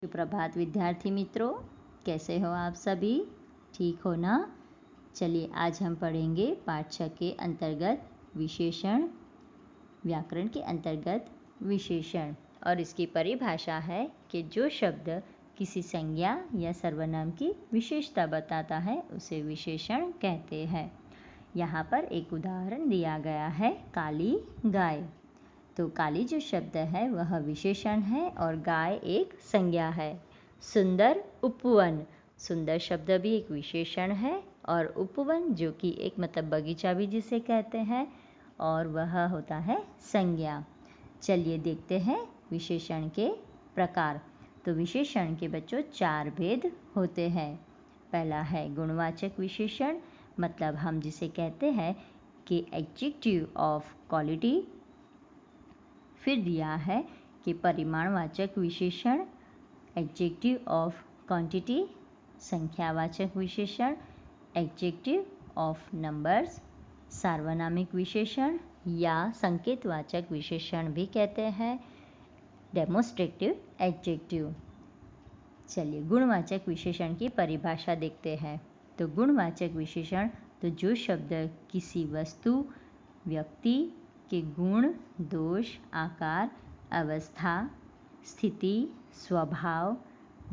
सुप्रभात विद्यार्थी मित्रों, कैसे हो आप सभी? ठीक हो ना? चलिए आज हम पढ़ेंगे पाठ 6 के अंतर्गत विशेषण, व्याकरण के अंतर्गत विशेषण। और इसकी परिभाषा है कि जो शब्द किसी संज्ञा या सर्वनाम की विशेषता बताता है उसे विशेषण कहते हैं। यहाँ पर एक उदाहरण दिया गया है, काली गाय। तो काली जो शब्द है वह विशेषण है और गाय एक संज्ञा है। सुंदर उपवन, सुंदर शब्द भी एक विशेषण है और उपवन जो कि एक मतलब बगीचा भी जिसे कहते हैं, और वह होता है संज्ञा। चलिए देखते हैं विशेषण के प्रकार। तो विशेषण के बच्चों 4 भेद होते हैं। पहला है गुणवाचक विशेषण, मतलब हम जिसे कहते हैं कि एडजेक्टिव ऑफ क्वालिटी। फिर दिया है कि परिमाणवाचक विशेषण, एडजेक्टिव ऑफ क्वांटिटी। संख्यावाचक विशेषण, एडजेक्टिव ऑफ नंबर्स। सार्वनामिक विशेषण या संकेतवाचक विशेषण भी कहते हैं, डेमोस्ट्रेटिव एडजेक्टिव। चलिए गुणवाचक विशेषण की परिभाषा देखते हैं। तो गुणवाचक विशेषण तो जो शब्द किसी वस्तु, व्यक्ति के गुण, दोष, आकार, अवस्था, स्थिति, स्वभाव,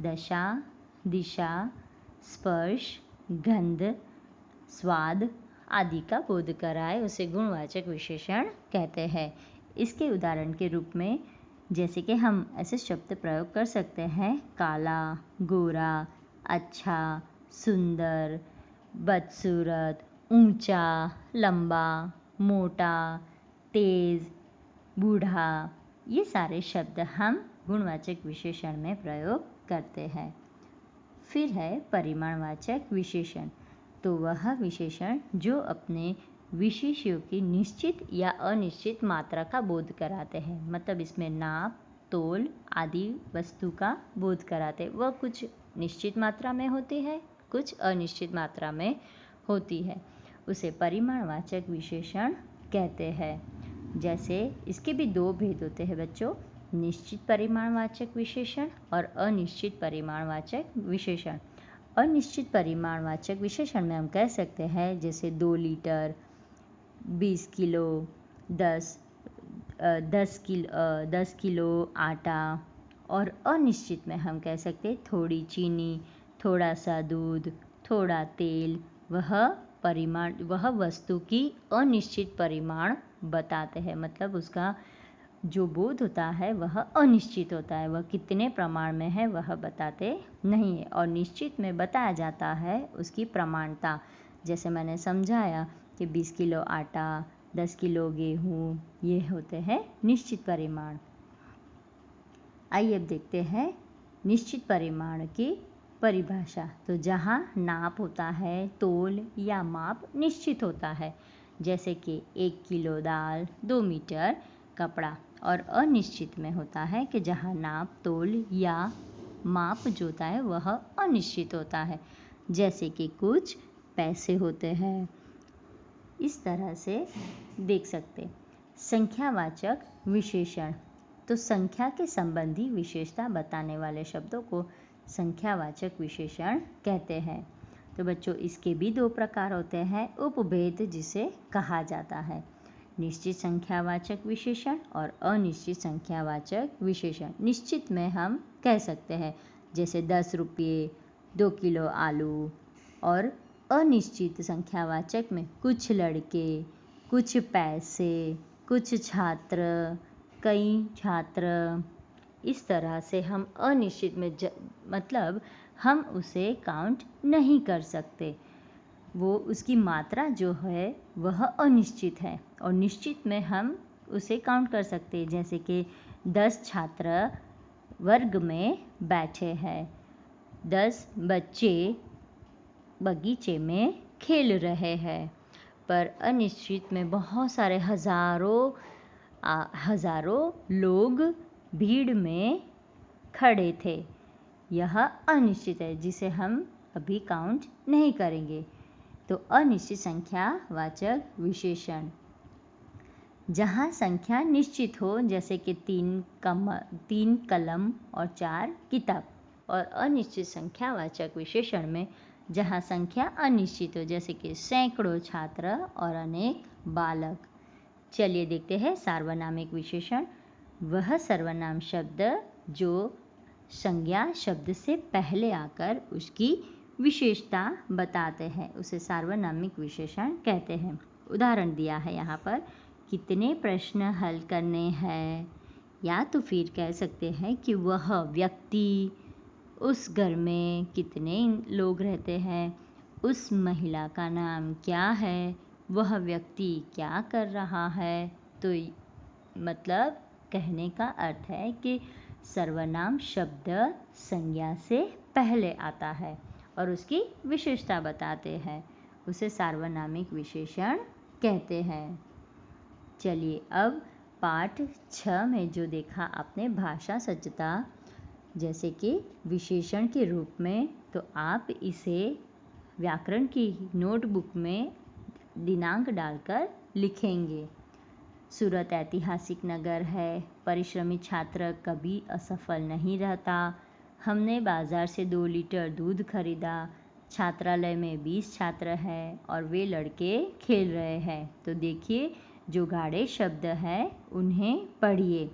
दशा, दिशा, स्पर्श, गंध, स्वाद आदि का बोध कराए उसे गुणवाचक विशेषण कहते हैं। इसके उदाहरण के रूप में जैसे कि हम ऐसे शब्द प्रयोग कर सकते हैं, काला, गोरा, अच्छा, सुंदर, बदसूरत, ऊंचा, लंबा, मोटा, तेज, बूढ़ा। ये सारे शब्द हम गुणवाचक विशेषण में प्रयोग करते हैं। फिर है परिमाणवाचक विशेषण। तो वह विशेषण जो अपने विशेष्यों की निश्चित या अनिश्चित मात्रा का बोध कराते हैं, मतलब इसमें नाप, तोल आदि वस्तु का बोध कराते। वह कुछ निश्चित मात्रा में होती है, कुछ अनिश्चित मात्रा में होती है, उसे परिमाणवाचक विशेषण कहते हैं। जैसे इसके भी 2 भेद होते हैं बच्चों, निश्चित परिमाणवाचक विशेषण और अनिश्चित परिमाणवाचक विशेषण। अनिश्चित परिमाणवाचक विशेषण में हम कह सकते हैं जैसे 2 लीटर, 20 किलो, 10 किलो आटा। और अनिश्चित में हम कह सकते हैं थोड़ी चीनी, थोड़ा सा दूध, थोड़ा तेल। वह वस्तु की अनिश्चित परिमाण बताते हैं, मतलब उसका जो बोध होता है वह अनिश्चित होता है, वह कितने प्रमाण में है वह बताते नहीं है। और निश्चित में बताया जाता है उसकी प्रमाणता, जैसे मैंने समझाया कि 20 किलो आटा, 10 किलो गेहूँ, ये होते हैं निश्चित परिमाण। आइए अब देखते हैं निश्चित परिमाण की परिभाषा। तो जहाँ नाप होता है, तोल या माप निश्चित होता है, जैसे कि 1 किलो दाल, 2 मीटर कपड़ा। और अनिश्चित में होता है कि जहाँ नाप, तोल या माप जो होता है वह अनिश्चित होता है, जैसे कि कुछ पैसे होते हैं। इस तरह से देख सकते। संख्यावाचक विशेषण। तो संख्या के संबंधी विशेषता बताने वाले शब्दों को संख्यावाचक विशेषण कहते हैं। तो बच्चों इसके भी 2 प्रकार होते हैं, उपभेद जिसे कहा जाता है, निश्चित संख्यावाचक विशेषण और अनिश्चित संख्यावाचक विशेषण। निश्चित में हम कह सकते हैं जैसे 10 रुपये, 2 किलो आलू। और अनिश्चित संख्यावाचक में कुछ लड़के, कुछ पैसे, कुछ छात्र, कई छात्र। इस तरह से हम अनिश्चित में मतलब हम उसे काउंट नहीं कर सकते, वो उसकी मात्रा जो है वह अनिश्चित है। और निश्चित में हम उसे काउंट कर सकते हैं, जैसे कि 10 छात्र वर्ग में बैठे हैं, 10 बच्चे बगीचे में खेल रहे हैं। पर अनिश्चित में बहुत सारे हजारों लोग भीड़ में खड़े थे। यह अनिश्चित है जिसे हम अभी काउंट नहीं करेंगे। तो अनिश्चित संख्यावाचक विशेषण। जहाँ संख्या निश्चित हो, जैसे कि 3 कलम और 4 किताब, और अनिश्चित संख्यावाचक विशेषण में जहाँ संख्या अनिश्चित हो, जैसे कि सैकड़ों छात्र और अनेक बालक। चलिए देखते हैं सार्वनामिक विशेषण। वह सर्वनाम शब्द जो संज्ञा शब्द से पहले आकर उसकी विशेषता बताते हैं उसे सार्वनामिक विशेषण कहते हैं। उदाहरण दिया है यहाँ पर, कितने प्रश्न हल करने हैं, या तो फिर कह सकते हैं कि वह व्यक्ति, उस घर में कितने लोग रहते हैं, उस महिला का नाम क्या है, वह व्यक्ति क्या कर रहा है। तो मतलब कहने का अर्थ है कि सर्वनाम शब्द संज्ञा से पहले आता है और उसकी विशेषता बताते हैं, उसे सार्वनामिक विशेषण कहते हैं। चलिए अब पाठ 6 में जो देखा आपने भाषा सज्जता, जैसे कि विशेषण के रूप में, तो आप इसे व्याकरण की नोटबुक में दिनांक डालकर लिखेंगे। सूरत ऐतिहासिक नगर है, परिश्रमी छात्र कभी असफल नहीं रहता, हमने बाजार से 2 लीटर दूध खरीदा, छात्रालय में 20 छात्र हैं और वे लड़के खेल रहे हैं। तो देखिए जो गाढ़े शब्द हैं उन्हें पढ़िए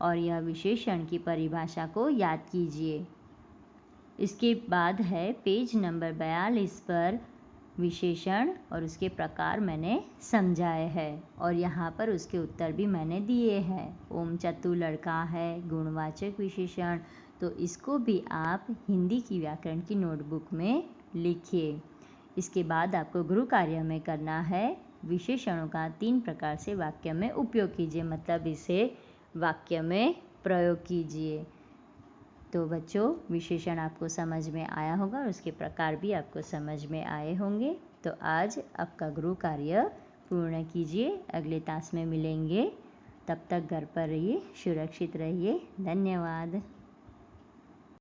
और यह विशेषण की परिभाषा को याद कीजिए। इसके बाद है पेज नंबर 42 पर विशेषण और उसके प्रकार मैंने समझाए हैं और यहाँ पर उसके उत्तर भी मैंने दिए हैं। ओम चतु लड़का है गुणवाचक विशेषण, तो इसको भी आप हिंदी की व्याकरण की नोटबुक में लिखिए। इसके बाद आपको गृह कार्य में करना है, विशेषणों का 3 प्रकार से वाक्य में उपयोग कीजिए, मतलब इसे वाक्य में प्रयोग कीजिए। तो बच्चों विशेषण आपको समझ में आया होगा और उसके प्रकार भी आपको समझ में आए होंगे। तो आज आपका गृह कार्य पूर्ण कीजिए, अगले तास में मिलेंगे। तब तक घर पर रहिए, सुरक्षित रहिए। धन्यवाद।